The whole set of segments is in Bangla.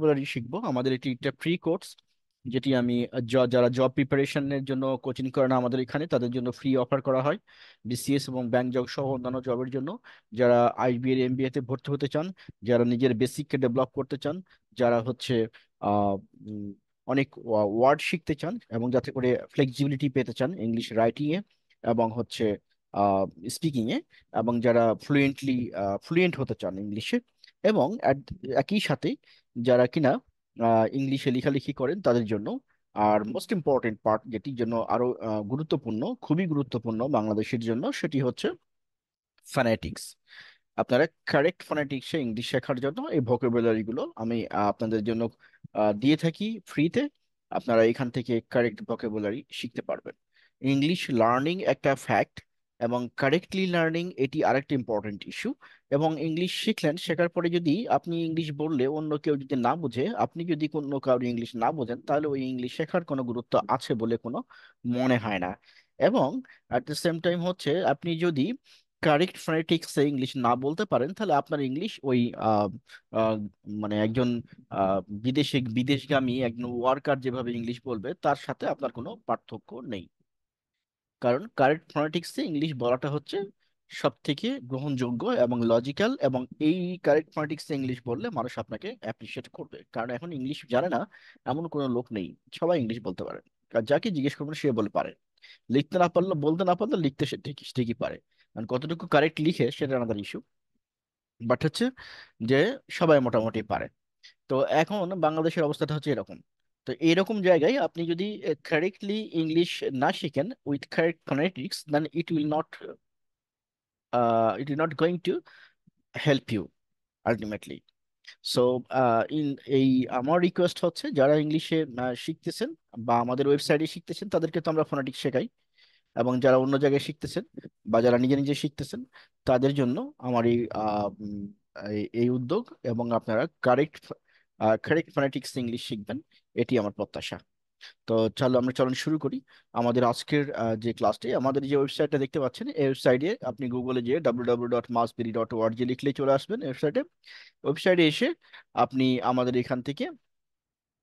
ভোকাবুলারি শিখবো। আমাদের এটি একটা প্রি কোর্স, যেটি আমি যারা জব প্রিপারেশনের জন্য কোচিং করে না আমাদের এখানে, তাদের জন্য ফ্রি অফার করা হয়। বিসিএস এবং ব্যাংক জব সহ অন্যান্য জবের জন্য, যারা আইবিএ এমবিএ তে ভর্তি হতে চান, যারা নিজের বেসিককে ডেভেলপ করতে চান, যারা হচ্ছে আহ, উম, অনেক ওয়ার্ড শিখতে চান এবং যাতে করে ফ্লেক্সিবিলিটি পেতে চান ইংলিশ রাইটিং এ এবং হচ্ছে স্পিকিং এ, এবং যারা ফ্লুয়েন্ট হতে চান ইংলিশে, এবং একই সাথে যারা কিনা ইংলিশে লেখালেখি করেন তাদের জন্য। আর মোস্ট ইম্পর্টেন্ট পার্ট, যেটির জন্য আরো গুরুত্বপূর্ণ, খুবই গুরুত্বপূর্ণ বাংলাদেশের জন্য, সেটি হচ্ছে ফনেটিক্স। আপনারা কারেক্ট ফনেটিক্সে ইংলিশ শেখার জন্য এই ভোকাবুলারি গুলো আমি আপনাদের জন্য দিয়ে থাকি ফ্রিতে। আপনারা এখান থেকে কারেক্ট ভোকাবুলারি শিখতে পারবেন। ইংলিশ লার্নিং একটা ফ্যাক্ট, এবং কারেক্টলি লার্নিং এটি আরেকটা ইম্পর্টেন্ট ইস্যু। এবং ইংলিশ শিখলেন, শেখার পরে যদি আপনি ইংলিশ বললে অন্য কেউ যদি না বুঝে, আপনি যদি কোনো কারোর ইংলিশ না বোঝেন, তাহলে ওই ইংলিশ শেখার কোনো গুরুত্ব আছে বলে কোনো মনে হয় না। এবং অ্যাট দ্য সেম টাইম হচ্ছে, আপনি যদি কারেক্ট ফনেটিক্সে ইংলিশ না বলতে পারেন, তাহলে আপনার ইংলিশ ওই আহ, আহ, মানে একজন বিদেশগামী একজন ওয়ার্কার যেভাবে ইংলিশ বলবে তার সাথে আপনার কোনো পার্থক্য নেই। কারণ কারেক্ট ফনেটিক্সে ইংলিশ বলাটা হচ্ছে সব থেকে গ্রহণযোগ্য এবং লজিক্যাল, এবং এই কারেক্ট ফনেটিক্সে ইংলিশ বললে মানুষ আপনাকে অ্যাপ্রিসিয়েট করবে। কারণ এখন ইংলিশ জানে না এমন কোনো লোক নেই, সবাই ইংলিশ বলতে পারে। আর যাকে জিজ্ঞেস করবেন সে বলে পারে। লিখতে না পারলে, বলতে না পারলে লিখতে সে ঠিকই ঠিকই পারে। কারণ কতটুকু কারেক্ট লিখে সেটা আলাদা ইস্যু, বাট হচ্ছে যে সবাই মোটামুটি পারে। তো এখন বাংলাদেশের অবস্থাটা হচ্ছে এরকম। তো এরকম জায়গায় আপনি যদি কারেক্টলি ইংলিশ না শিখেন with correct phonetics, then it will not going to help you ultimately. So in এই আমার রিকোয়েস্ট হচ্ছে, যারা ইংলিশে শিখতেছেন বা আমাদের ওয়েবসাইটে শিখতেছেন, তাদেরকে তো আমরা ফোনেটিক্স শেখাই। এবং যারা অন্য জায়গায় শিখতেছেন বা যারা নিজে নিজে শিখতেছেন, তাদের জন্য আমার এই উদ্যোগ, এবং আপনারা কারেক্ট ফনেটিক্স ইংলিশ শিখবেন, এটি আমার প্রত্যাশা। তো চলুন শুরু করি আমাদের আজকের যে ক্লাসটি। আমাদের যে ওয়েবসাইটটা দেখতে পাচ্ছেন, এই ওয়েবসাইটে আপনি গুগলে যেয়ে www.masbiri.org লিখলে চলে আসবেন ওয়েবসাইটে। ওয়েবসাইটে এসে আপনি আমাদের এখান থেকে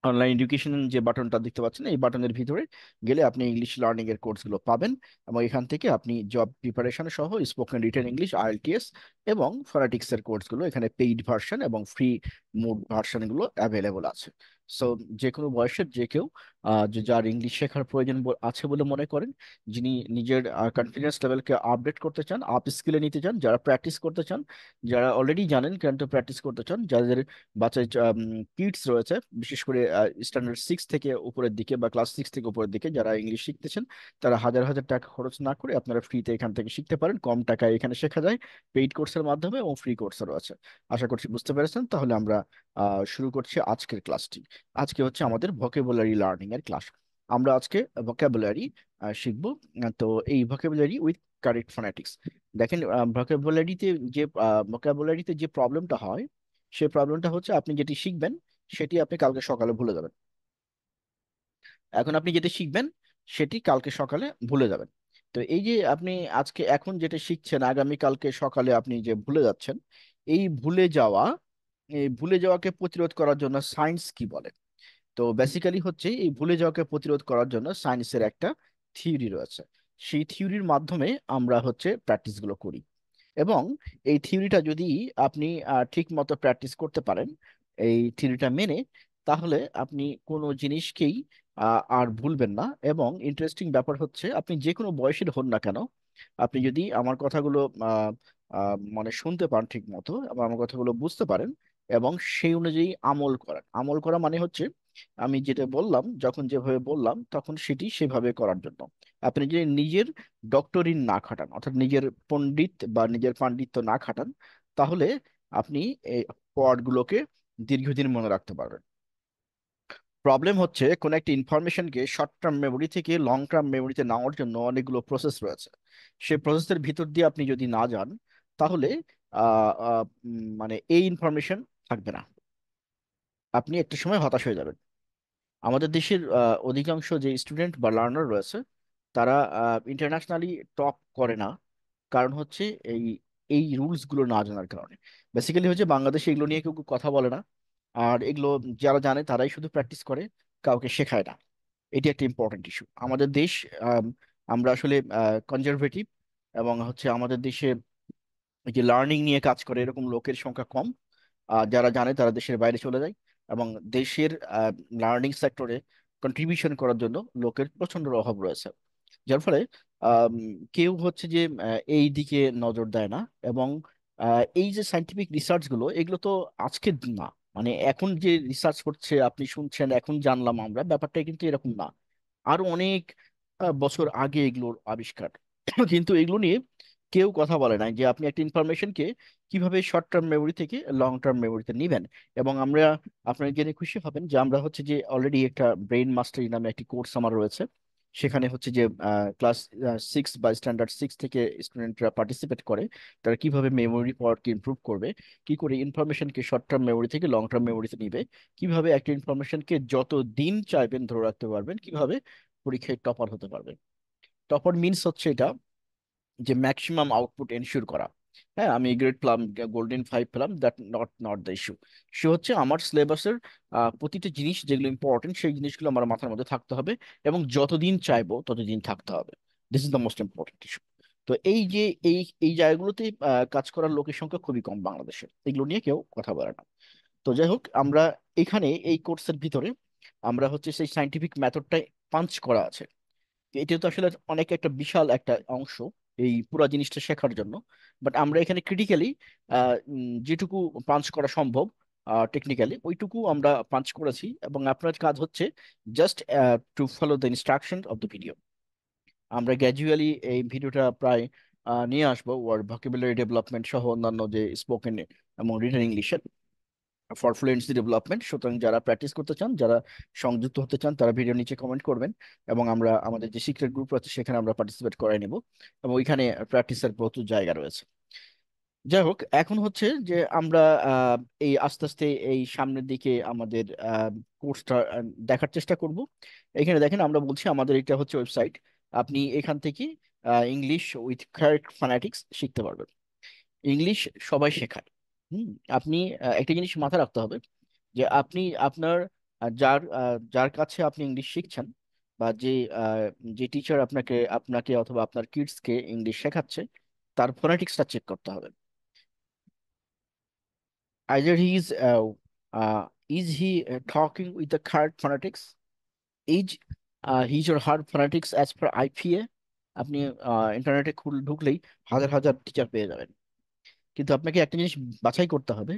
অনলাইন এডুকেশন যে বাটনটা দেখতে পাচ্ছেন, এই বাটনের ভিতরে গেলে আপনি ইংলিশ লার্নিং এর কোর্সগুলো পাবেন। এবং এখান থেকে আপনি জব প্রিপারেশন সহ স্পোকেন রিটেন ইংলিশ, আইএলটিএস এবং ফনেটিক্স এর কোর্সগুলো, এখানে পেইড ভার্সন এবং ফ্রি মোড ভার্সনগুলো অ্যাভেলেবল আছে। সো যে কোনো বয়সের যে কেউ, যার ইংলিশ শেখার প্রয়োজন আছে বলে মনে করেন, যিনি নিজের কনফিডেন্স লেভেলকে আপডেট করতে চান, আপ স্কিলে নিতে চান, যারা প্র্যাকটিস করতে চান, যারা অলরেডি জানেন কিন্তু প্র্যাকটিস করতে চান, যাদের বাচ্চা কিডস রয়েছে, বিশেষ করে স্ট্যান্ডার্ড 6 থেকে উপরের দিকে বা ক্লাস 6 থেকে উপরের দিকে যারা ইংলিশ শিখতেছেন, তারা হাজার হাজার টাকা খরচ না করে আপনারা ফ্রিতে এখান থেকে শিখতে পারেন। কম টাকায় এখানে শেখা যায়, পেইড কোর্সের মাধ্যমে, এবং ফ্রি কোর্সেরও আছে। আশা করছি বুঝতে পেরেছেন। তাহলে আমরা শুরু করছি আজকের ক্লাসটি। আজকে হচ্ছে আমাদের ভোকাবুলারি লার্নিং এর ক্লাস। আমরা আজকে ভোকাবুলারি শিখবো। তো এই ভোকাবুলারি উইথ কারেক্ট ফোনেটিক্স। দেখেন, ভোকাবুলারিতে যে প্রবলেমটা হয়, সেই প্রবলেমটা হচ্ছে আপনি যেটি শিখবেন সেটি আপনি কালকে সকালে ভুলে যাবেন। এখন আপনি যেটি শিখবেন সেটি কালকে সকালে ভুলে যাবেন। তো এই যে আপনি আজকে এখন যেটা শিখছেন, আগামী কালকে সকালে আপনি যে ভুলে যাচ্ছেন, এই ভুলে যাওয়াকে প্রতিরোধ করার জন্য সায়েন্স কি বলে? তো বেসিক্যালি হচ্ছে, এই ভুলে যাওয়াকে প্রতিরোধ করার জন্য সায়েন্সের একটা থিওরি রয়েছে। সেই থিওরির মাধ্যমে আমরা হচ্ছে প্র্যাকটিস গুলো করি। এবং এই থিওরিটা যদি আপনি ঠিক মতো প্র্যাকটিস করতে পারেন, এই থিওরিটা মেনে, তাহলে আপনি কোনো জিনিসকেই আর ভুলবেন না। এবং ইন্টারেস্টিং ব্যাপার হচ্ছে, আপনি যে কোনো বয়সের হন না কেন, আপনি যদি আমার কথাগুলো মানে শুনতে পান ঠিক মতো, এবং আমার কথাগুলো বুঝতে পারেন, এবং সেই অনুযায়ী আমল করেন। আমল করা মানে হচ্ছে, আমি যেটা বললাম, যখন যেভাবে বললাম তখন সেটি সেভাবে করার জন্য। আপনি যদি নিজের ডক্টরিন না খাটান, অর্থাৎ নিজের পণ্ডিত বা নিজের পাণ্ডিত্য না খাটান, তাহলে আপনি এই ওয়ার্ডগুলোকে দীর্ঘদিন মনে রাখতে পারবেন। প্রবলেম হচ্ছে, কোন একটা ইনফরমেশনকে শর্ট টার্ম মেমোরি থেকে লং টার্ম মেমোরিতে নেওয়ার জন্য অনেকগুলো প্রসেস রয়েছে। সেই প্রসেসের ভিতর দিয়ে আপনি যদি না যান, তাহলে মানে এই ইনফরমেশন থাকবে না, আপনি একটা সময় হতাশ হয়ে যাবেন। আমাদের দেশের অধিকাংশ যে স্টুডেন্ট বা লার্নার রয়েছে, তারা ইন্টারন্যাশনালি টপ করে না। কারণ হচ্ছে এই এই রুলস গুলো না জানার কারণে। বেসিক্যালি হচ্ছে, বাংলাদেশে এগুলো নিয়ে কেউ কথা বলে না। আর এগুলো যারা জানে তারাই শুধু প্র্যাকটিস করে, কাউকে শেখায় না। এটি একটা ইম্পর্টেন্ট ইস্যু আমাদের দেশ। আম, আমরা আসলে কনজারভেটিভ, এবং হচ্ছে আমাদের দেশে এই যে লার্নিং নিয়ে কাজ করে এরকম লোকের সংখ্যা কম। যারা জানে তারা দেশের বাইরে চলে যায়, এবং দেশের লার্নিং সেক্টরে কন্ট্রিবিউশন করার জন্য লোকের প্রচন্ড অভাব রয়েছে। যার ফলে আম, কেউ হচ্ছে যে এই দিকে নজর দেয় না। এবং এই যে সাইন্টিফিক রিসার্চ গুলো, এগুলো তো আজকের না, মানে এখন যে রিসার্চ করছে আপনি শুনছেন, এখন জানলাম আমরা, ব্যাপারটা কিন্তু এরকম না। আরো অনেক বছর আগে এগুলোর আবিষ্কার। কিন্তু এগুলো নিয়ে কেউ কথা বলে না, যে আপনি একটা ইনফরমেশনকে কিভাবে শর্ট টার্ম মেমোরি থেকে লং টার্ম মেমোরিতে নিবেন। এবং আমরা, আপনারা জেনে খুশি হবেন যে আমরা হচ্ছে যে অলরেডি একটা ব্রেইন মাস্টারি নামে একটি কোর্স আমার রয়েছে। সেখানে হচ্ছে যে ক্লাস 6 বা স্ট্যান্ডার্ড 6 থেকে স্টুডেন্টরা পার্টিসিপেট করে। তারা কিভাবে মেমোরি পাওয়ারকে ইমপ্রুভ করবে, কি করে ইনফরমেশনকে শর্ট টার্ম মেমোরি থেকে লং টার্ম মেমোরিতে নিবে, কিভাবে একটা ইনফরমেশনকে যত দিন চাইবেন ধরে রাখতে পারবেন, কিভাবে পরীক্ষায় টপার হতে পারবেন। টপার মিন্স হচ্ছে এটা, যে ম্যাক্সিমাম আউটপুট এনশিওর করা। হ্যাঁ, আমি গ্রেড পেলাম, গোল্ডেন 5 পেলাম, that not not the issue. সে হচ্ছে আমার সিলেবাসের প্রতিটা জিনিস যেগুলো ইম্পর্টেন্ট সেই জিনিসগুলো আমার মাথার মধ্যে থাকতে হবে, এবং যতদিন চাইবো ততদিন থাকতে হবে। This is the most important issue. তো এই যে এই এই জায়গাগুলোতে কাজ করার লোকের সংখ্যা খুবই কম বাংলাদেশে, এগুলো নিয়ে কেউ কথা বলে না। তো যাই হোক, আমরা এখানে এই কোর্সের ভিতরে আমরা হচ্ছে সেই সাইন্টিফিক মেথডটাই পাঞ্চ করা আছে। এটা তো আসলে অনেক একটা বিশাল একটা অংশ এই পুরো জিনিসটা শেখার জন্য। বাট আমরা এখানে ক্রিটিক্যালি যেটুকু পাঞ্চ করা সম্ভব টেকনিক্যালি, ওইটুকু আমরা পাঞ্চ করেছি, এবং আপনার কাজ হচ্ছে just to follow the instruction of the video. আমরা গ্র্যাজুয়ালি এই ভিডিওটা প্রায় নিয়ে আসবো ওয়ার্ড ভোকাবুলারি ডেভেলপমেন্ট সহ অন্যান্য যে স্পোকেন এবং রিটেন ইংলিশের ফর ফ্লুয়েন্সি ডেভেলপমেন্ট। সুতরাং যারা প্র্যাকটিস করতে চান, যারা সংযুক্ত হতে চান, তারা ভিডিও নিচে কমেন্ট করবেন, এবং আমরা আমাদের যে সিক্রেট গ্রুপ আছে সেখানে আমরা পার্টিসিপেট করাই নেব। এবং ওইখানে প্র্যাকটিসের প্রচুর জায়গা রয়েছে। যাই হোক, এখন হচ্ছে যে আমরা আহ, এই আস্তে আস্তে এই সামনের দিকে আমাদের কোর্সটা দেখার চেষ্টা করব। এখানে দেখেন, আমরা বলছি আমাদের এটা হচ্ছে ওয়েবসাইট। আপনি এখান থেকে ইংলিশ উইথ কারেক্ট ফোনেটিক্স শিখতে পারবেন। ইংলিশ সবাই শেখায়। হুম। আপনি একটা জিনিস মাথায় রাখতে হবে, যে আপনি আপনার যার কাছে আপনি ইংলিশ শিখছেন, বা আহ, যে টিচার আপনাকে আপনাকে অথবা আপনার কিডসকে ইংলিশ শেখাচ্ছে, তার ফোনেটিক্সটা চেক করতে হবে। Either he is he talking with the correct phonetics, is his or her phonetics as per IPA. আপনি ইন্টারনেটে ঢুকলেই হাজার হাজার টিচার পেয়ে যাবেন। কিন্তু আপনাকে একটা জিনিস বাছাই করতে হবে,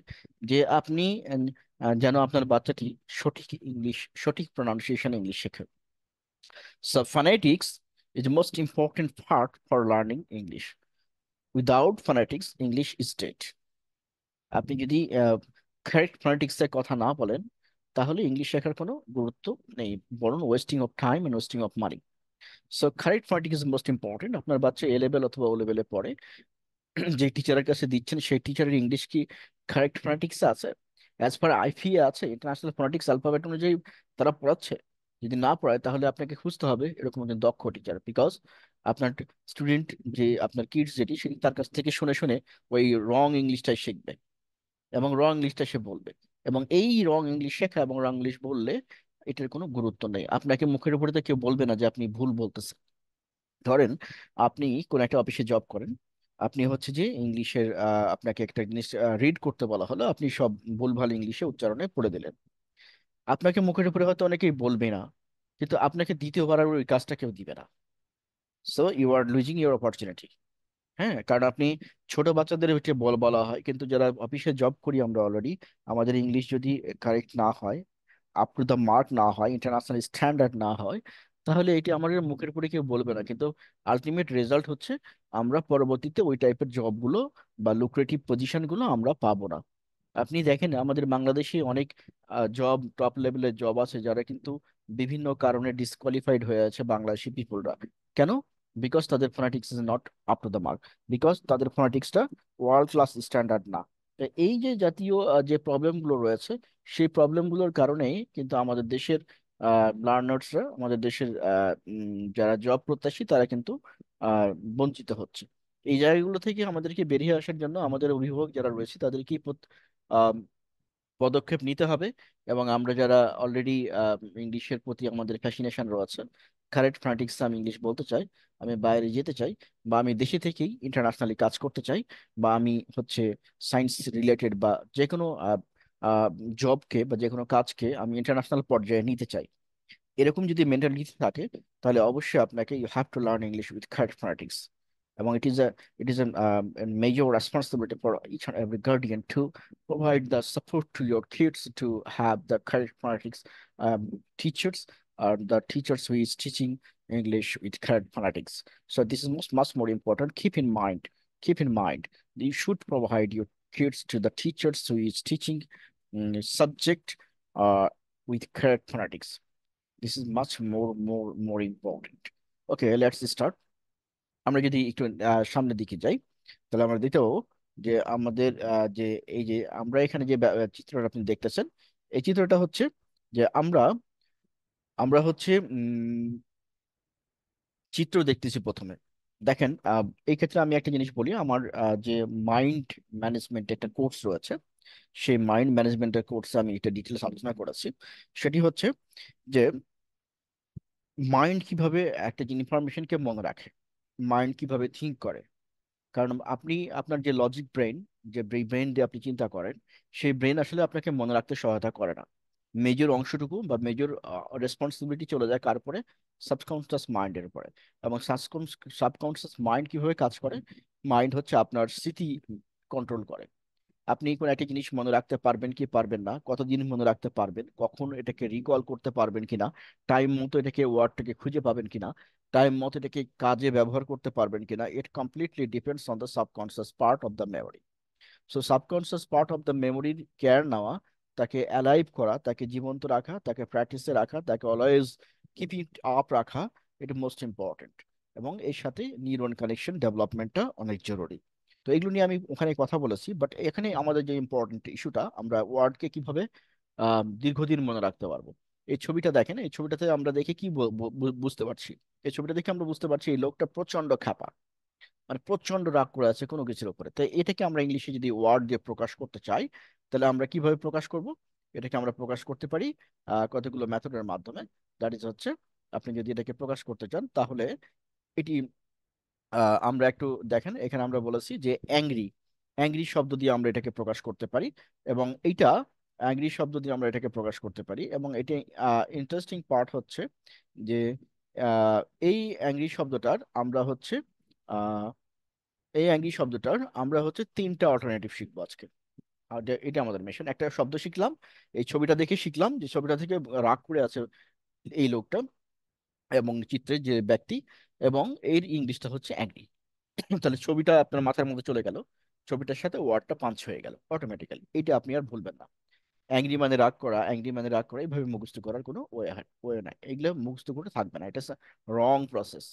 যে আপনি যেন আপনার বাচ্চাটি সঠিক ইংলিশ, সঠিক প্রনাউন্সিয়েশন ইংলিশ শেখে। So phonetics is the most important part for learning English. Without phonetics English is dead. আপনি যদি কারেক্ট ফনেটিক্স এর কথা না বলেন, তাহলে ইংলিশ শেখার কোনো গুরুত্ব নেই, বরং wasting of time and wasting of money. So correct phonetics is most important. আপনার বাচ্চা এ লেভেল অথবা ও লেভেলে পড়ে, যে টিচারের কাছে দিচ্ছেন সেই টিচারের ইংলিশ কি কারেক্ট ফোনেটিক্স আছে, অ্যাজ পার আইফিএ আছে, ইন্টারন্যাশনাল ফোনেটিক্স অ্যালফাবেট অনুযায়ী তারা পড়াচ্ছে? যদি না পড়ায়, তাহলে আপনাকে খুঁজতে হবে এরকম একজন দক্ষ টিচার। বিকজ আপনার স্টুডেন্ট, যে আপনার কিডস যেটি, সেটি তার কাছ থেকে শুনে শুনে ওই রং ইংলিশটাই শিখবে, এবং রং ইংলিশটা সে বলবে। এবং এই রং ইংলিশ শেখা এবং রং ইংলিশ বললে এটার কোনো গুরুত্ব নেই। আপনাকে মুখের উপরে তো কেউ বলবে না যে আপনি ভুল বলতেছেন। ধরেন আপনি কোন একটা অফিসে জব করেন, আপনি হচ্ছে যে ইংলিশের আপনাকে একটা জিনিস রিড করতে বলা হলো, আপনি সব ভুলভাল ইংলিশে উচ্চারণে পড়ে দিলেন। আপনাকে মুখের উপরে হয়তো অনেকেই বলবে না, কিন্তু আপনাকে দ্বিতীয়বার আর ওই কাজটা কেউ দিবে না। So you are losing your opportunity. হ্যাঁ, কারণ আপনি ছোট বাচ্চাদের হচ্ছে বলা হয়, কিন্তু যারা অফিসে জব করি আমরা অলরেডি, আমাদের ইংলিশ যদি কারেক্ট না হয়, আপ টু দ্য মার্ক না হয়, ইন্টারন্যাশনাল স্ট্যান্ডার্ড না হয়, তাহলে এটি আমাদের মুখের উপরে কেউ বলবে না, কিন্তু আলটিমেট রেজাল্ট হচ্ছে আমরা পরবর্তীতে ওই টাইপের জবগুলো বা লুক্রেটিভ পজিশনগুলো আমরা পাবো না। আপনি দেখেন আমাদের বাংলাদেশে অনেক জব, টপ লেভেলের জব আছে যারা কিন্তু বিভিন্ন কারণে ডিসকোয়ালিফাইড হয়ে আছে বাংলাদেশি পিপলরা। কেন? বিকজ তাদের phonetics is not up to the mark, because তাদের ফোনেটিক্সটা ওয়ার্ল্ড ক্লাস স্ট্যান্ডার্ড না। তো এই যে জাতীয় যে প্রবলেমগুলো রয়েছে, সেই প্রবলেমগুলোর কারণেই কিন্তু আমাদের দেশের লার্নার্সরা, আমাদের দেশের যারা জব প্রত্যাশী, তারা কিন্তু আহ, বঞ্চিত হচ্ছে। এই জায়গাগুলো থেকে আমাদেরকে বেরিয়ে আসার জন্য আমাদের অভিভাবক যারা রয়েছে তাদেরকে পদক্ষেপ নিতে হবে। এবং আমরা যারা অলরেডি ইংলিশের প্রতি আমাদের ফ্যাসিনেশন রয়েছে, কারেক্ট ফ্যানাটিক্স আমি ইংলিশ বলতে চাই, আমি বাইরে যেতে চাই, বা আমি দেশে থেকেই ইন্টারন্যাশনালি কাজ করতে চাই, বা আমি হচ্ছে সায়েন্স রিলেটেড বা যে কোনো জবকে বা যে কোনো কাজকে আমি ইন্টারন্যাশনাল পর্যায়ে নিতে চাই, এরকম যদি মেন্টালিটি থাকে, তাহলে অবশ্যই আপনাকে you have to learn English with correct phonetics. এবং it is a major responsibility for each and every guardian to provide the support to your kids to have the correct phonetics teachers, or the teachers who is teaching English with correct phonetics. So this is much more important. Keep in mind you should provide your kids to the teachers who is teaching subject with correct phonetics. This is much more important. Okay, let's start. আমরা যদি একটু সামনের দিকে যাই, তাহলে আমরা দেখতে পাবো যে আমাদের যে এই যে আমরা এখানে যে চিত্রটা আপনি দেখতেছেন, এই চিত্রটা হচ্ছে যে আমরা আমরা হচ্ছে চিত্র দেখতেছি প্রথমে। দেখেন, এই ক্ষেত্রে আমি একটা জিনিস বলি, আমার যে মাইন্ড ম্যানেজমেন্ট একটা কোর্স রয়েছে, সেই মাইন্ড ম্যানেজমেন্টের কোর্সে আমি এটা ডিটেলস আলোচনা করেছি। সেটি হচ্ছে যে মাইন্ড কিভাবে একটা ইনফরমেশনকে মনে রাখে, মাইন্ড কিভাবে থিঙ্ক করে। কারণ আপনি আপনার যে লজিক ব্রেন, যে ব্রেন দিয়ে আপনি চিন্তা করেন, সেই ব্রেন আসলে আপনাকে মনে রাখতে সহায়তা করে না। মেজর অংশটুকু বা মেজর রেসপন্সিবিলিটি চলে যায় কার উপরে? সাবকনসিয়াস মাইন্ডের উপরে। এবং সাবকনসিয়াস মাইন্ড কিভাবে কাজ করে? মাইন্ড হচ্ছে আপনার স্মৃতি কন্ট্রোল করে। আপনি কোনো একটা জিনিস মনে রাখতে পারবেন কি পারবেন না, কতদিন মনে রাখতে পারবেন, কখন এটাকে রিকল করতে পারবেন কিনা, টাইম মতো এটাকে ওয়ার্ডটাকে খুঁজে পাবেন কিনা, টাইম মতো এটাকে কাজে ব্যবহার করতে পারবেন কিনা, it completely depends on the subconscious part of the memory. So subconscious part of the মেমোরির কেয়ার নেওয়া, তাকে অ্যালাইভ করা, তাকে জীবন্ত রাখা, তাকে প্র্যাকটিসে রাখা, তাকে অলওয়েজ কিপ ইট আপ রাখা, এটা মোস্ট ইম্পর্টেন্ট। এবং এর সাথে নিউরন কানেকশন ডেভেলপমেন্টটা অনেক জরুরি। তো এগুলো নিয়ে আমি ওখানে কথা বলেছি, বাট এখানে আমাদের যে ইম্পর্টেন্ট ইস্যুটা, আমরা ওয়ার্ডকে কিভাবে দীর্ঘদিন মনে রাখতে পারবো। এই ছবিটা দেখেন, এই ছবিটাতে আমরা দেখে কি বুঝতে পারছি? এই ছবিটা দেখে আমরা বুঝতে পারছি এই লোকটা প্রচন্ড খ্যাপা, মানে প্রচন্ড রাগ করে আছে কোনো কিছুর উপরে। তো এটাকে আমরা ইংলিশে যদি ওয়ার্ড দিয়ে প্রকাশ করতে চাই, তাহলে আমরা কিভাবে প্রকাশ করব? এটাকে আমরা প্রকাশ করতে পারি কতগুলো মেথডের মাধ্যমে। দ্যাট ইজ হচ্ছে, আপনি যদি এটাকে প্রকাশ করতে চান, তাহলে এটি আমরা একটু দেখেন, এখানে আমরা বলেছি যে অ্যাংরি, অ্যাংরি শব্দ দিয়ে আমরা এটাকে প্রকাশ করতে পারি। এবং এইটা অ্যাংরি শব্দ দিয়ে আমরা এটাকে প্রকাশ করতে পারি। এবং এটি ইন্টারেস্টিং পার্ট হচ্ছে যে আহ, এই অ্যাংরি শব্দটার আমরা হচ্ছে এই অ্যাংরি শব্দটার আমরা হচ্ছে তিনটা অল্টারনেটিভ শিখবো আজকে। আর এটা আমাদের মিশন। একটা শব্দ শিখলাম, এই ছবিটা দেখে শিখলাম যে ছবিটা থেকে রাগ করে আছে এই লোকটা, এবং চিত্রের যে ব্যক্তি, এবং এর ইংলিশটা হচ্ছে অ্যাংরি। তাহলে ছবিটা আপনার মাথার মধ্যে চলে গেল, ছবিটার সাথে ওয়ার্ডটা পাঞ্চ হয়ে গেল অটোমেটিক্যালি। এটা আপনি আর ভুলবেন না। অ্যাংরি মানে রাগ করা, অ্যাংরি মানে রাগ করা, এইভাবে মুখস্থ করার কোনো ওয়ে নাই। এগুলো মুখস্থ করে থাকবে না, এটা রং প্রসেস।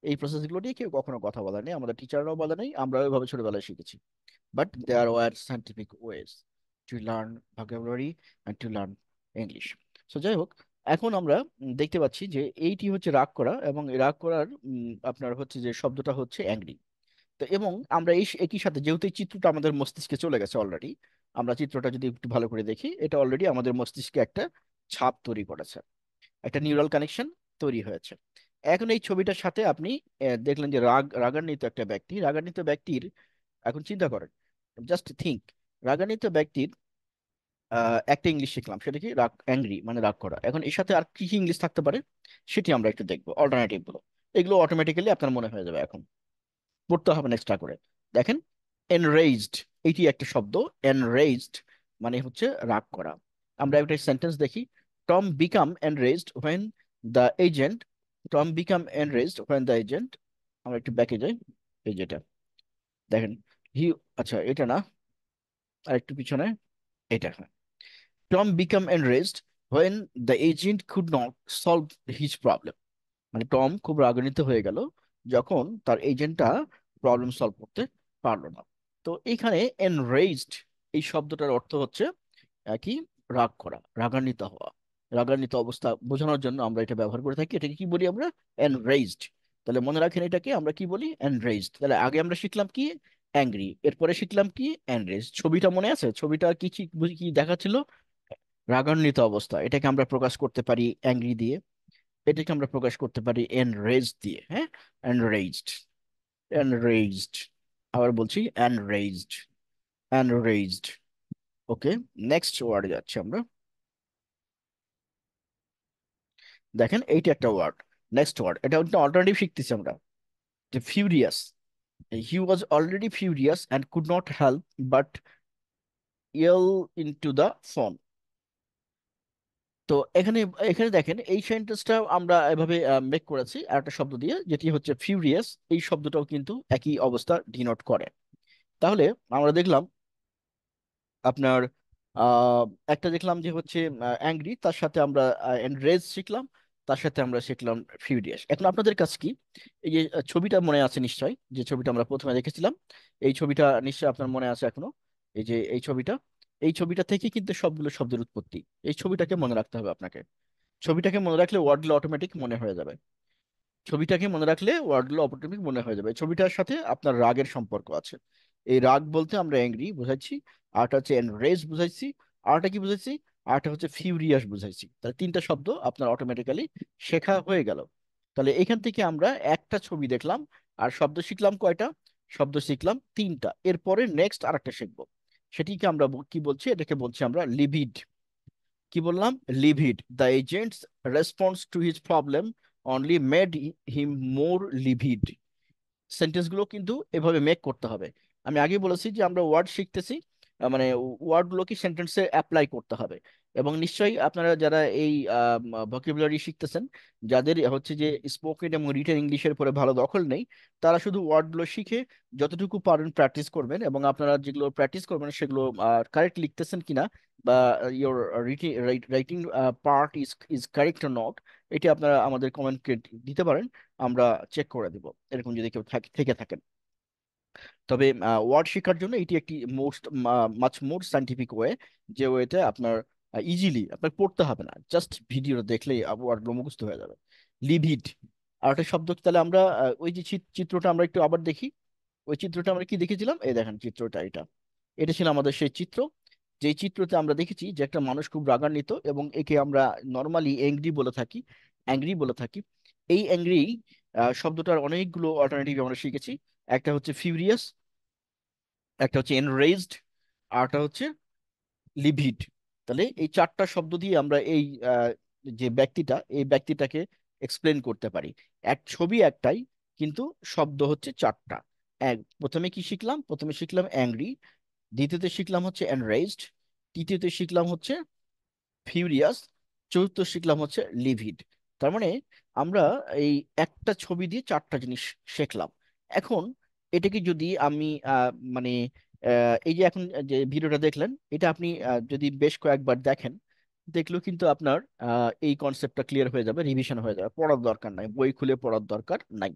এই প্রসেসগুলো নিয়ে কেউ কখনো কথা বলে নেই, আমাদের টিচাররাও বলে নেই, আমরা ওইভাবে ছোটবেলায় শিখেছি। But there were scientific ways to learn vocabulary and to learn English. So যাই হোক, এখন আমরা দেখতে পাচ্ছি যে এইটি হচ্ছে রাগ করা, এবং এই রাগ করার আপনার হচ্ছে যে শব্দটা হচ্ছে অ্যাংরি। তো এবং আমরা এই একই সাথে, যেহেতু এই চিত্রটা আমাদের মস্তিষ্কে চলে গেছে অলরেডি, আমরা চিত্রটা যদি একটু ভালো করে দেখি, এটা অলরেডি আমাদের মস্তিষ্কে একটা ছাপ তৈরি করেছে, একটা নিউরাল কানেকশন তৈরি হয়েছে। এখন এই ছবিটার সাথে আপনি দেখলেন যে রাগান্বিত একটা ব্যক্তি, রাগান্বিত ব্যক্তির, এখন চিন্তা করেন, জাস্ট থিঙ্ক, রাগান্বিত ব্যক্তির একটা ইংলিশ শিখলাম, সেটা কি? রাগ, অ্যাংরি মানে রাগ করা। এখন এর সাথে আর কি কি ইংলিশ থাকতে পারে, সেটি আমরা একটু দেখবো, অল্টারনেটিভ গুলো। এগুলো অটোমেটিক্যালি আপনার মনে হয়ে যাবে, এখন পড়তে হবে না এক্সট্রা করে। দেখেন, এনরেজড, এটি একটা শব্দ। এনরেজড মানে হচ্ছে রাগ করা। আমরা একটা সেন্টেন্স দেখি, Tom become enraged when the agent, Tom become enraged when the agent, আমরা একটু ব্যাকে যাই, এই যেটা দেখেন, হি, আচ্ছা এটা না, আর একটু পিছনে, এটা হ্যাঁ। Tom become enraged when the agent could not solve his problem, মানে টম খুব রাগান্বিত হয়ে গেল যখন তার এজেন্টটা প্রবলেম সলভ করতে পারলো না। তো এইখানে এনরেজড এই শব্দটার অর্থ হচ্ছে কি? রাগ করা, রাগান্বিত হওয়া। রাগান্বিত অবস্থা বোঝানোর জন্য আমরা এটা ব্যবহার করে থাকি। এটাকে কি বলি আমরা? এনরেজড। তাহলে মনে রাখেন এটাকে আমরা কি বলি? এনরেজড। তাহলে আগে আমরা শিখলাম কি? অ্যাংরি। এরপরে শিখলাম কি, এনরেজ। ছবিটা মনে আছে? ছবিটা কি কি কি দেখাচ্ছিল? রাগান্বিত অবস্থা, এটাকে আমরা প্রকাশ করতে পারি অ্যাংরি দিয়ে, এটাকে আমরা প্রকাশ করতে পারি এনরেজ দিয়ে। হ্যাঁ, এনরেজড, এনরেজড। আবার বলছি এনরেজড, এনরেজড। ওকে, নেক্সট ওয়ার্ডে যাচ্ছি আমরা। দেখেন এইটা একটা ওয়ার্ড, নেক্সট ওয়ার্ড, এটা একটা অল্টারনেটিভ শিখতেছি আমরা, যে furious. He was already furious and could not help but Yale into the phone. তো এখানে, এখানে দেখেন এই সেন্টেন্সটা আমরা এভাবে মেক করেছি আর একটা শব্দ দিয়ে, যেটি হচ্ছে ফিউরিয়াস। এই শব্দটাও কিন্তু একই অবস্থা ডিনোট করে। তাহলে আমরা দেখলাম আপনার আহ, একটা দেখলাম যে হচ্ছে অ্যাংরি, তার সাথে আমরা এনরেজ শিখলাম, তার সাথে আমরা শিখলাম ফিউরিয়াস। এখন আপনাদের কাছে কি, এই যে ছবিটা মনে আছে নিশ্চয়ই, যে ছবিটা আমরা প্রথমে দেখেছিলাম, এই ছবিটা নিশ্চয়ই আপনার মনে আছে এখনো। এই যে এই ছবিটা, এই ছবিটা থেকে কিন্তু সবগুলো শব্দের উৎপত্তি। এই ছবিটাকে মনে রাখতে হবে আপনাকে। ছবিটাকে মনে রাখলে ওয়ার্ডগুলো অটোমেটিক মনে হয়ে যাবে। ছবিটাকে মনে রাখলে ওয়ার্ডগুলো অটোমেটিক মনে হয়ে যাবে। ছবিটার সাথে আপনার রাগের সম্পর্ক আছে। এই রাগ বলতে আমরা অ্যাংরি বুঝাচ্ছি, আরটা হচ্ছে এনরেজ বুঝাইছি, আরটা কি বুঝাইছি, আরটা হচ্ছে ফিউরিয়াস বুঝাইছি। তাহলে তিনটা শব্দ আপনার অটোমেটিক্যালি শেখা হয়ে গেল। তাহলে এখান থেকে আমরা একটা ছবি দেখলাম আর শব্দ শিখলাম কয়টা? শব্দ শিখলাম তিনটা। এরপরে নেক্সট আরেকটা শিখবো, সেটিকে আমরা কি বলছি? এটাকে বলছি আমরা লিভিড। কি বললাম? Livid. The agents response to his problem only made him more livid. সেন্টেন্সগুলো কিন্তু এভাবে মেক করতে হবে। আমি আগে বলেছি যে আমরা ওয়ার্ড শিখতেছি, মানে ওয়ার্ডগুলোকে সেন্টেন্সে অ্যাপ্লাই করতে হবে। এবং নিশ্চয়ই আপনারা যারা এই ভোকাবুলারি শিখতেছেন, যাদের হচ্ছে যে স্পোকেন এবং রিটেন ইংলিশের উপরে ভালো দখল নেই, তারা শুধু ওয়ার্ডগুলো শিখে যতটুকু পারেন প্র্যাকটিস করবেন, এবং আপনারা যেগুলো প্র্যাকটিস করবেন সেগুলো কারেক্ট লিখতেছেন কিনা, বা your writing part is correct or not, এটি আপনারা আমাদের কমেন্টকে দিতে পারেন, আমরা চেক করে দিব, এরকম যদি কেউ থেকে থাকেন। তবে ওয়ার্ড শেখার জন্য এটি একটি মাচ মোর সাইন্টিফিক ওয়ে, যে ওয়েতে আপনার ইজিলি আপনার পড়তে হবে না, জাস্ট ভিডিও দেখলেই ওয়ার্ডগুলো মুখস্থ হয়ে যাবে। লিভিড। আর একটা শব্দ কি, তাহলে আমরা ওই যে চিত্রটা আমরা একটু আবার দেখি। ওই চিত্রটা আমরা কি দেখেছিলাম? এই দেখেন চিত্রটা, এটা, এটা ছিল আমাদের সেই চিত্র, যেই চিত্রতে আমরা দেখেছি যে একটা মানুষ খুব রাগান্বিত, এবং একে আমরা নর্মালি অ্যাংরি বলে থাকি, অ্যাংরি বলে থাকি। এই অ্যাংরি শব্দটার অনেকগুলো অল্টারনেটিভ আমরা শিখেছি। একটা হচ্ছে ফিউরিয়াস, একটা হচ্ছে এনরেজড, আরটা হচ্ছে লিভিড। তাহলে এই চারটা শব্দ দিয়ে আমরা এই আহ, যে ব্যক্তিটা, এই ব্যক্তিটাকে এক্সপ্লেন করতে পারি। এক ছবি একটাই, কিন্তু শব্দ হচ্ছে চারটা। প্রথমে কি শিখলাম? প্রথমে শিখলাম অ্যাংরি, দ্বিতীয়তে শিখলাম হচ্ছে এনরেজড, তৃতীয়তে শিখলাম হচ্ছে ফিউরিয়াস, চতুর্থ শিখলাম হচ্ছে লিভিড। তার মানে আমরা এই একটা ছবি দিয়ে চারটা জিনিস শিখলাম। এখন এটাকে যদি আমি মানে এই যে এখন যে ভিডিওটা দেখলেন, এটা আপনি যদি বেশ কয়েকবার দেখেন, দেখলেও কিন্তু আপনার এই কনসেপ্টটা ক্লিয়ার হয়ে যাবে, রিভিশন হয়ে যাবে, পড়ার দরকার নাই, বই খুলে পড়ার দরকার নাই।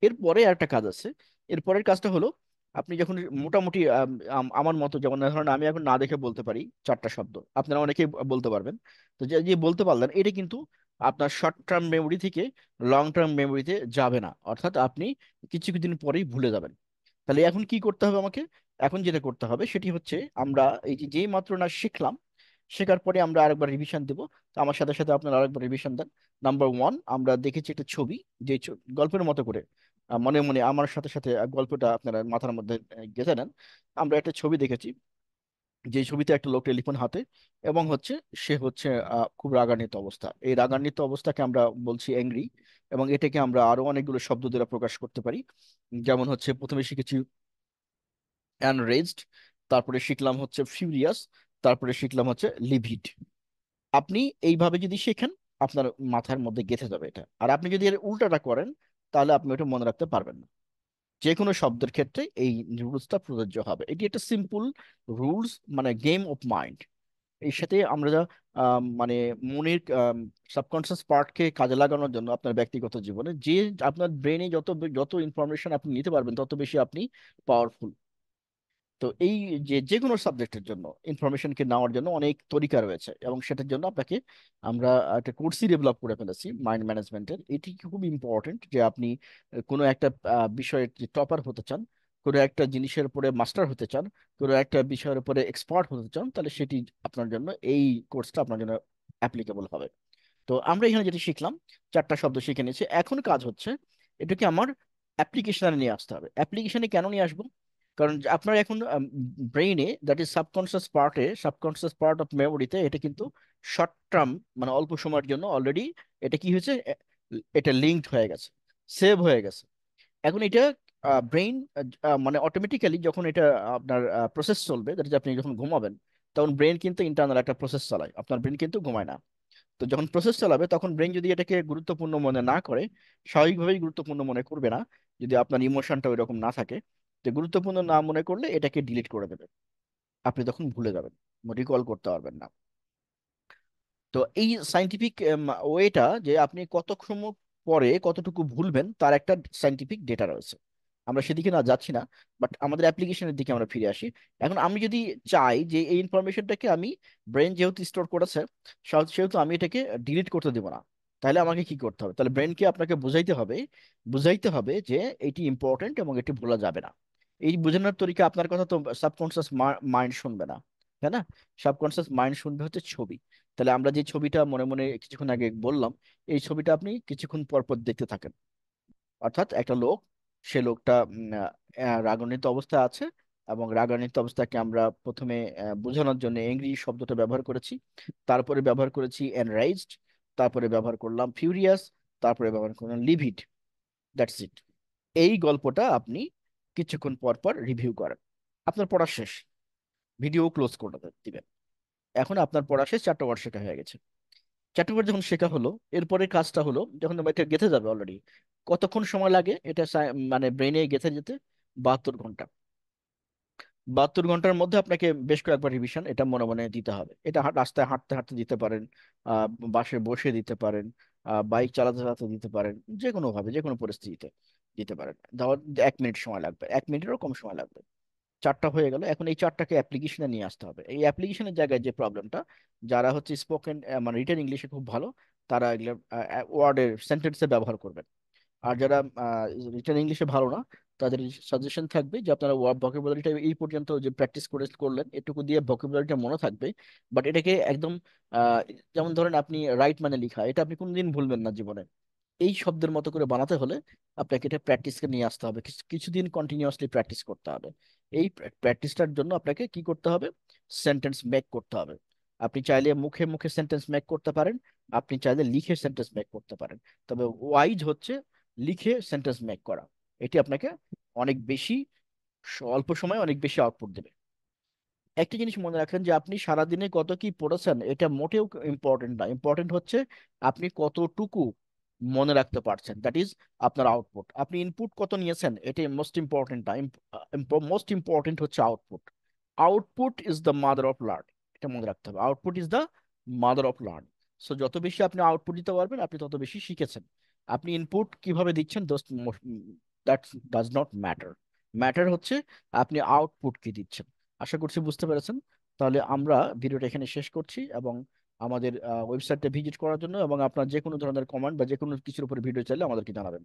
এরপরে একটা কাজ আছে। এরপরের কাজটা হলো, আপনি যখন মোটামুটি আমার মতো, যেমন ধরেন আমি এখন না দেখে বলতে পারি চারটা শব্দ, আপনারা অনেকেই বলতে পারবেন। তো যে যে বলতে পারলেন, এটা কিন্তু আপনার শর্ট টার্ম মেমোরি থেকে লং টার্ম মেমোরিতে যাবে না, অর্থাৎ আপনি কিছু কিছুদিন পরেই ভুলে যাবেন। তাহলে এখন কি করতে হবে আমাকে? এখন যেটা করতে হবে সেটি হচ্ছে, আমরা এই যে যেই মাত্র না শিখলাম, শেখার পরে আমরা আরেকবার রিভিশন দেবো। তো আমার সাথে সাথে আপনারা আরেকবার রিভিশন দেন। নাম্বার ওয়ান, আমরা দেখেছি একটা ছবি, যে গল্পের মতো করে মনে মনে আমার সাথে সাথে গল্পটা আপনারা মাথার মধ্যে গেঁথে নেন। আমরা একটা ছবি দেখেছি, যে ছবিতে একটা লোক টেলিফোন হাতে, এবং হচ্ছে সে হচ্ছে খুব রাগান্বিত অবস্থা। এই রাগান্বিত অবস্থাকে আমরা বলছি অ্যাংরি, এবং এটাকে আমরা আরো অনেকগুলো শব্দ দ্বারা প্রকাশ করতে পারি। যেমন হচ্ছে প্রথমে শিখেছি অ্যানরেজড, তারপরে শিখলাম হচ্ছে ফিউরিয়াস, তারপরে শিখলাম হচ্ছে লিভিড। আপনি এইভাবে যদি শেখেন, আপনার মাথার মধ্যে গেঁথে যাবে এটা। আর আপনি যদি এর উল্টাটা করেন, তাহলে আপনি ওটা মনে রাখতে পারবেন না। যে কোনো শব্দের ক্ষেত্রে এই রুলসটা প্রযোজ্য হবে। এটি একটা সিম্পল রুলস, মানে গেম অফ মাইন্ড। এর সাথে আমরা মানে মনের সাবকনসিয়াস পার্টকে কাজে লাগানোর জন্য আপনার ব্যক্তিগত জীবনে, যে আপনার ব্রেনে যত যত ইনফরমেশন আপনি নিতে পারবেন, তত বেশি আপনি পাওয়ারফুল। তো এই যে যে কোনো সাবজেক্টের জন্য ইনফরমেশনকে নেওয়ার জন্য অনেক তরিকা রয়েছে, এবং সেটার জন্য আপনাকে আমরা একটা কোর্সই ডেভেলপ করে ফেলেছি মাইন্ড ম্যানেজমেন্টের। এটি খুব ইম্পর্টেন্ট যে আপনি কোনো একটা বিষয়ের যে টপার হতে চান, কোনো একটা জিনিসের উপরে মাস্টার হতে চান, কোনো একটা বিষয়ের উপরে এক্সপার্ট হতে চান, তাহলে সেটি আপনার জন্য, এই কোর্সটা আপনার জন্য অ্যাপ্লিকেবল হবে। তো আমরা এখানে যেটা শিখলাম, 4টা শব্দ শিখে নিয়েছি। এখন কাজ হচ্ছে এটাকে আমার অ্যাপ্লিকেশনে নিয়ে আসতে হবে। অ্যাপ্লিকেশনে কেন নিয়ে আসবো? কারণ আপনার এখন ব্রেইনে, that is subconscious part of মেমোরিতে, এটা কিন্তু শর্ট টার্ম, মানে অল্প সময়ের জন্য অলরেডি এটা কি হয়েছে, এটা লিঙ্কড হয়ে গেছে, সেভ হয়ে গেছে। এখন এটা ব্রেইন মানে অটোমেটিক্যালি যখন এটা আপনার প্রসেস চলবে, দ্যাট ইজ আপনি যখন ঘুমাবেন, তখন ব্রেন কিন্তু ইন্টারনাল একটা প্রসেস চালায়, আপনার ব্রেন কিন্তু ঘুমায় না। তো যখন প্রসেস চালাবে তখন ব্রেন যদি এটাকে গুরুত্বপূর্ণ মনে না করে, স্বাভাবিকভাবেই গুরুত্বপূর্ণ মনে করবে না, যদি আপনার ইমোশনটা ওই রকম না থাকে। তো গুরুত্বপূর্ণ না মনে করলে এটাকে ডিলিট করে দেবে, আপনি তখন ভুলে যাবেন, রিকল করতে পারবেন না। তো এই সাইন্টিফিক ওয়েটা, যে আপনি কত সময় পরে কতটুকু ভুলবেন, তার একটা সাইন্টিফিক ডেটা রয়েছে। আমরা সেদিকে না যাচ্ছি না, বাট আমাদের অ্যাপ্লিকেশনের দিকে আমরা ফিরে আসি। এখন আমি যদি চাই যে এই ইনফরমেশনটাকে আমি, ব্রেন যেহেতু স্টোর করেছে, সেহেতু আমি এটাকে ডিলিট করতে দেবো না। তাহলে আমাকে কি করতে হবে? তাহলে ব্রেনকে আপনাকে বুঝাইতে হবে যে এটি ইম্পর্টেন্ট এবং এটি ভোলা যাবে না। এই বোঝানোর তরিকা, আপনার কথা তো সাবকনসিয়াস মাইন্ড শুনবে না, তাই না? সাবকনসিয়াস মাইন্ড শুনবে হচ্ছে ছবি। তাহলে আমরা যে ছবিটা মনে মনে কিছুক্ষণ আগে বললাম, এই ছবিটা আপনি কিছুক্ষণ পর পর দেখতে থাকেন। অর্থাৎ একটা লোক, সে লোকটা রাগান্বিত অবস্থায় আছে, এবং রাগান্বিত অবস্থাকে আমরা প্রথমে বোঝানোর জন্য ইংরেজি শব্দটা ব্যবহার করেছি, তারপরে ব্যবহার করেছি এনরাইজড, তারপরে ব্যবহার করলাম ফিউরিয়াস, তারপরে ব্যবহার করলাম লিভিড। That's it. এই গল্পটা আপনি কিছুক্ষণ পর পর রিভিউ করেন। আপনার পড়া শেষ, ভিডিও ক্লোজ করে দিবেন। এখন আপনার পড়া শেষ, 4টা ওয়ার্ড শেখা হয়ে গেছে। 4টা ওয়ার্ড যখন শেখা হলো, এরপরে কাজটা হলো, যখন এটা গেঁথে যাবে অলরেডি, কতক্ষণ সময় লাগে এটা মানে ব্রেনে গেঁথে যেতে? 72 ঘন্টা। 72 ঘন্টার মধ্যে আপনাকে বেশ কয়েকবার রিভিশন এটা মনে মনে দিতে হবে। এটা রাস্তায় হাঁটতে হাঁটতে দিতে পারেন, বাসে বসে দিতে পারেন, বাইক চালাতে চালাতে দিতে পারেন, যে কোনো ভাবে, যে কোনো পরিস্থিতিতে দিতে পারেন। ধর 1 মিনিট সময় লাগবে, 1 মিনিটেরও কম সময় লাগবে। 4টা হয়ে গেল। এখন এই 4টাকে অ্যাপ্লিকেশনে নিয়ে আসতে হবে। এই অ্যাপ্লিকেশনের জায়গায় যে প্রবলেমটা, যারা হচ্ছে স্পোকেন মানে রিটেন ইংলিশে খুব ভালো, তারা এগুলো ওয়ার্ডের সেন্টেন্সে ব্যবহার করবেন। আর যারা রিটেন ইংলিশে ভালো না, তাদের সাজেশন থাকবে যে আপনারা ভোকাবুলারিটা এই পর্যন্ত যে প্র্যাকটিস করলেন, এটুকু দিয়ে ভোকাবুলারিটা মনে থাকবে। বাট এটাকে একদম আহ, যেমন ধরেন আপনি রাইট মানে লেখা, এটা আপনি কোনোদিন ভুলবেন না জীবনে। এই শব্দের মতো করে বানাতে হলে আপনাকে এটা প্র্যাকটিসকে নিয়ে আসতে হবে, কিছুদিন কন্টিনিউয়াসলি প্র্যাকটিস করতে হবে। এই প্র্যাকটিসটার জন্য আপনাকে কি করতে হবে? সেন্টেন্স মেক করতে হবে। আপনি চাইলে মুখে মুখে সেন্টেন্স মেক করতে পারেন, আপনি চাইলে লিখে সেন্টেন্স মেক করতে পারেন। তবে ওয়াইজ হচ্ছে লিখে সেন্টেন্স মেক করা। এটি আপনাকে অনেক বেশি, অল্প সময়ে অনেক বেশি আউটপুট দেবে। একটা জিনিস মনে রাখেন, যে আপনি সারাদিনে কত কি পড়েছেন এটা মোটেও ইম্পর্টেন্ট না। ইম্পর্টেন্ট হচ্ছে আপনি কতটুকু মনে রাখতে পারছেন, দ্যাট ইজ আপনার আউটপুট। আপনি ইনপুট কত নিয়েছেন এটা মোস্ট ইম্পর্টেন্ট না, মোস্ট ইম্পর্টেন্ট হচ্ছে output. Output is the mother of learning. এটা মনে রাখতে হবে, output is the mother of learning. So যত বেশি আপনি আউটপুট দিতে পারবেন, আপনি তত বেশি শিখেছেন। আপনি ইনপুট কিভাবে দিচ্ছেন, that does not matter. Matter হচ্ছে আপনি আউটপুট কি দিচ্ছেন। আশা করছি বুঝতে পেরেছেন। তাহলে আমরা ভিডিওটা এখানে শেষ করছি, এবং আমাদের ওয়েবসাইটটা ভিজিট করার জন্য, এবং আপনার যে কোনো ধরনের কমেন্ট বা যে কোনো কিছুর উপরে ভিডিও চাইলে আমাদেরকে জানাবেন।